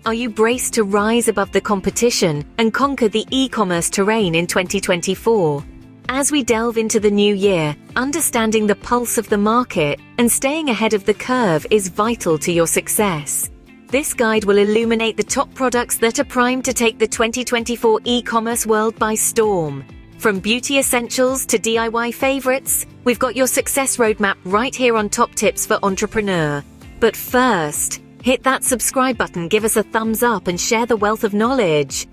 Are you braced to rise above the competition and conquer the e-commerce terrain in 2024? As we delve into the new year, understanding the pulse of the market and staying ahead of the curve is vital to your success. This guide will illuminate the top products that are primed to take the 2024 e-commerce world by storm. From beauty essentials to DIY favorites, we've got your success roadmap right here on Top Tips for Entrepreneur. But first, hit that subscribe button, give us a thumbs up, and share the wealth of knowledge.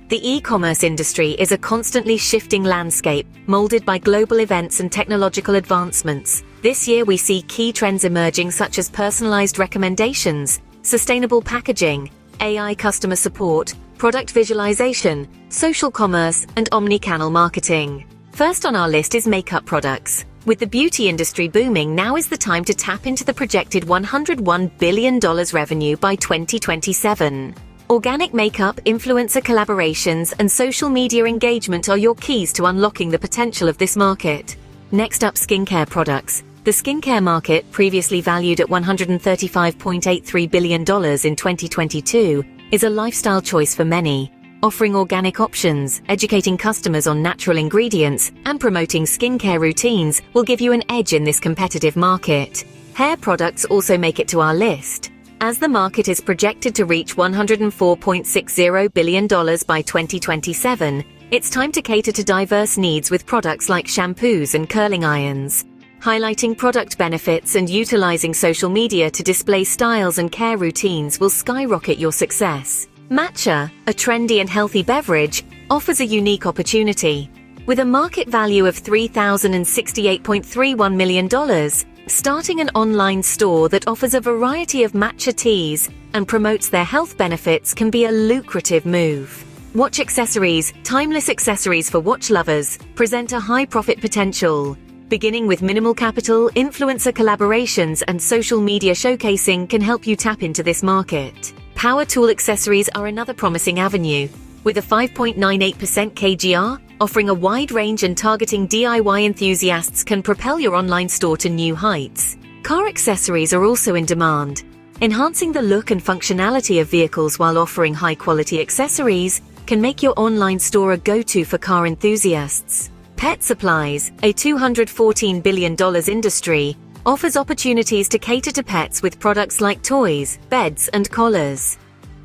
The e-commerce industry is a constantly shifting landscape, molded by global events and technological advancements. This year we see key trends emerging such as personalized recommendations, sustainable packaging, AI customer support, product visualization, social commerce, and omni-channel marketing. First on our list is makeup products. With the beauty industry booming, now is the time to tap into the projected $101 billion revenue by 2027. Organic makeup, influencer collaborations, and social media engagement are your keys to unlocking the potential of this market. Next up, skincare products. The skincare market, previously valued at $135.83 billion in 2022, is a lifestyle choice for many. Offering organic options, educating customers on natural ingredients, and promoting skincare routines will give you an edge in this competitive market. Hair products also make it to our list. As the market is projected to reach $104.60 billion by 2027, it's time to cater to diverse needs with products like shampoos and curling irons. Highlighting product benefits and utilizing social media to display styles and care routines will skyrocket your success. Matcha, a trendy and healthy beverage, offers a unique opportunity. With a market value of $3,068.31 million, starting an online store that offers a variety of matcha teas and promotes their health benefits can be a lucrative move. Watch accessories, timeless accessories for watch lovers, present a high profit potential. Beginning with minimal capital, influencer collaborations, and social media showcasing can help you tap into this market. Power tool accessories are another promising avenue. With a 5.98% KGR, offering a wide range and targeting DIY enthusiasts can propel your online store to new heights. Car accessories are also in demand. Enhancing the look and functionality of vehicles while offering high-quality accessories can make your online store a go-to for car enthusiasts. Pet supplies, a $214 billion industry, offers opportunities to cater to pets with products like toys, beds, and collars.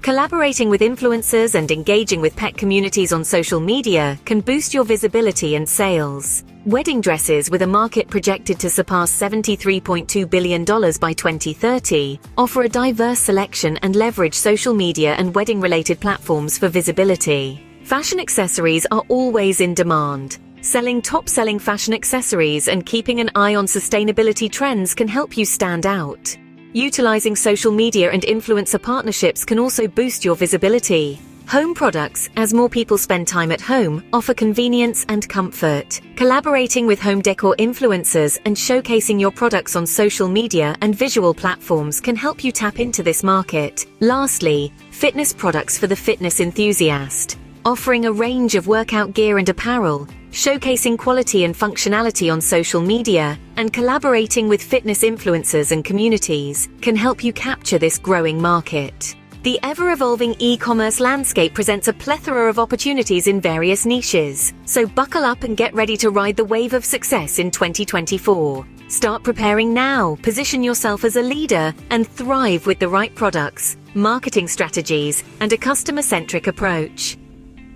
Collaborating with influencers and engaging with pet communities on social media can boost your visibility and sales. Wedding dresses, with a market projected to surpass $73.2 billion by 2030, offer a diverse selection and leverage social media and wedding-related platforms for visibility. Fashion accessories are always in demand. Selling top-selling fashion accessories and keeping an eye on sustainability trends can help you stand out. Utilizing social media and influencer partnerships can also boost your visibility. Home products, as more people spend time at home, offer convenience and comfort. Collaborating with home decor influencers and showcasing your products on social media and visual platforms can help you tap into this market. Lastly, fitness products for the fitness enthusiast. Offering a range of workout gear and apparel, showcasing quality and functionality on social media, and collaborating with fitness influencers and communities can help you capture this growing market. The ever-evolving e-commerce landscape presents a plethora of opportunities in various niches, so buckle up and get ready to ride the wave of success in 2024. Start preparing now, position yourself as a leader, and thrive with the right products, marketing strategies, and a customer-centric approach.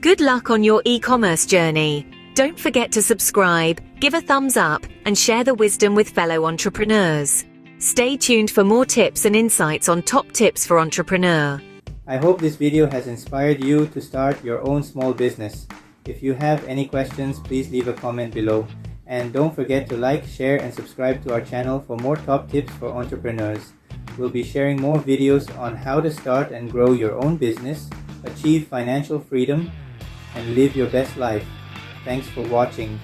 Good luck on your e-commerce journey. Don't forget to subscribe, give a thumbs up, and share the wisdom with fellow entrepreneurs. Stay tuned for more tips and insights on Top Tips for Entrepreneur. I hope this video has inspired you to start your own small business. If you have any questions, please leave a comment below. And don't forget to like, share, and subscribe to our channel for more top tips for entrepreneurs. We'll be sharing more videos on how to start and grow your own business, achieve financial freedom, and live your best life. Thanks for watching.